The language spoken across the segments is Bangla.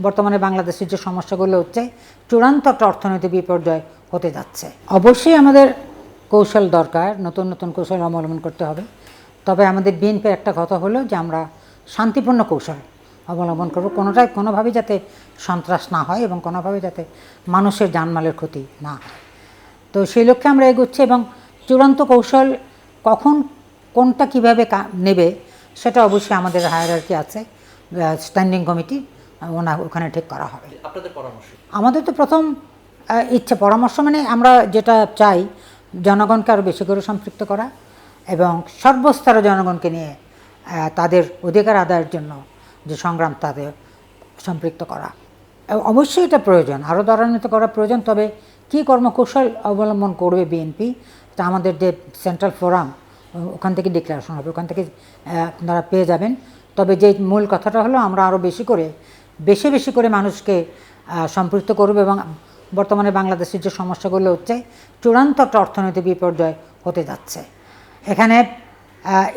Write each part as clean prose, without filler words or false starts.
বর্তমানে বাংলাদেশের যে সমস্যাগুলো হচ্ছে চূড়ান্ত একটা অর্থনৈতিক বিপর্যয় হতে যাচ্ছে। অবশ্যই আমাদের কৌশল দরকার, নতুন নতুন কৌশল অবলম্বন করতে হবে। তবে আমাদের বিএনপির একটা কথা হলো যে আমরা শান্তিপূর্ণ কৌশল অবলম্বন করব, কোনোভাবেই যাতে সন্ত্রাস না হয় এবং কোনোভাবে যাতে মানুষের জানমালের ক্ষতি না হয়। তো সেই লক্ষ্যে আমরা এগোচ্ছি এবং চূড়ান্ত কৌশল কখন কোনটা কীভাবে নেবে সেটা অবশ্যই আমাদের হায়ারার্কি আছে, স্ট্যান্ডিং কমিটি, ওখানে ঠিক করা হবে। আপনাদের পরামর্শ? আমাদের তো প্রথম ইচ্ছে পরামর্শ মানে আমরা যেটা চাই জনগণকে আরও বেশি করে সম্পৃক্ত করা এবং সর্বস্তরে জনগণকে নিয়ে তাদের অধিকার আদায়ের জন্য যে সংগ্রাম তাদের সম্পৃক্ত করা। অবশ্যই এটা প্রয়োজন, আরও ত্বরান্বিত করা প্রয়োজন। তবে কী কর্মকৌশল অবলম্বন করবে বিএনপি, তা আমাদের যে সেন্ট্রাল ফোরাম ওখান থেকে ডিক্লারেশন হবে, ওখান থেকে আপনারা পেয়ে যাবেন। তবে যে মূল কথাটা হলো আমরা আরও বেশি বেশি করে মানুষকে সম্পৃক্ত করব এবং বর্তমানে বাংলাদেশের যে সমস্যাগুলো হচ্ছে চূড়ান্ত একটা অর্থনৈতিক বিপর্যয় হতে যাচ্ছে। এখানে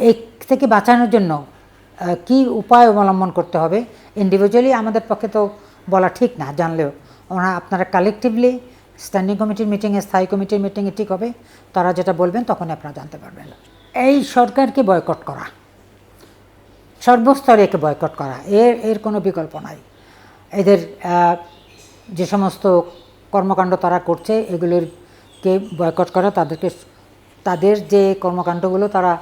এই থেকে বাঁচানোর জন্য কি উপায় অবলম্বন করতে হবে ইন্ডিভিজুয়ালি আমাদের পক্ষে তো বলা ঠিক না, জানলেও আপনারা কালেকটিভলি স্ট্যান্ডিং কমিটির মিটিংয়ে, স্থায়ী কমিটির মিটিংয়ে ঠিক হবে, তারা যেটা বলবেন তখনই আপনারা জানতে পারবেন। এই সরকারকে বয়কট করা, সর্বস্তরে একে বয়কট করা, এর কোনো বিকল্প নাই। এদের যে সমস্ত কর্মকাণ্ড তারা করছে এগুলোকে বয়কট করা, তাদের যে কর্মকাণ্ডগুলো তারা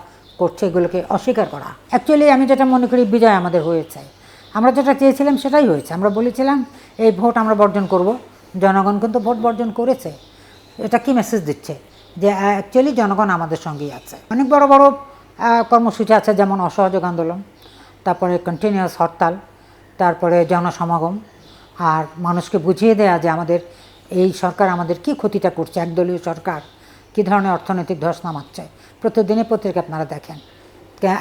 করছে এগুলোকে অস্বীকার করা। অ্যাকচুয়ালি আমি যেটা মনে করি বিজয় আমাদের হয়েছে, আমরা যেটা চেয়েছিলাম সেটাই হয়েছে। আমরা বলেছিলাম এই ভোট আমরা বর্জন করব, জনগণ কিন্তু ভোট বর্জন করেছে। এটা কি মেসেজ দিচ্ছে যে অ্যাকচুয়ালি জনগণ আমাদের সঙ্গেই আছে। অনেক বড় বড় কর্মসূচি আছে, যেমন অসহযোগ আন্দোলন, তারপরে কন্টিনিউয়াস হরতাল, তারপরে জনসমাগম, আর মানুষকে বুঝিয়ে দেয়া যে আমাদের এই সরকার আমাদের কি ক্ষতিটা করছে, একদলীয় সরকার কী ধরনের অর্থনৈতিক ধস নামাচ্ছে। প্রতিদিনই পত্রিকা আপনারা দেখেন,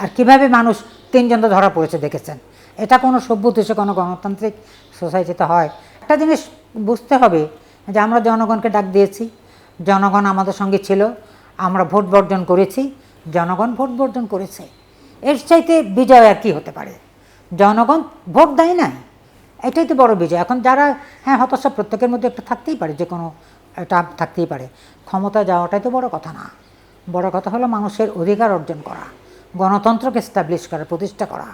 আর কীভাবে মানুষ 3 জন তো ধরা পড়েছে দেখেছেন। এটা কোনো সভ্য দেশে, কোনো গণতান্ত্রিক সোসাইটিতে হয়? একটা জিনিস বুঝতে হবে যে আমরা জনগণকে ডাক দিয়েছি, জনগণ আমাদের সঙ্গে ছিল, আমরা ভোট বর্জন করেছি, জনগণ ভোট বর্জন করেছে। এর চাইতে বিজয় আর কি হতে পারে? জনগণ ভোট দেয় না, এটাই তো বড় বিজয়। এখন যারা হতাশা প্রত্যেকের মধ্যে একটা থাকতেই পারে, যে কোনো একটা থাকতেই পারে, ক্ষমতা যাওয়াটাই তো বড় কথা না। বড় কথা হলো মানুষের অধিকার অর্জন করা, গণতন্ত্রকে এস্টাবলিশ করা, প্রতিষ্ঠা করা।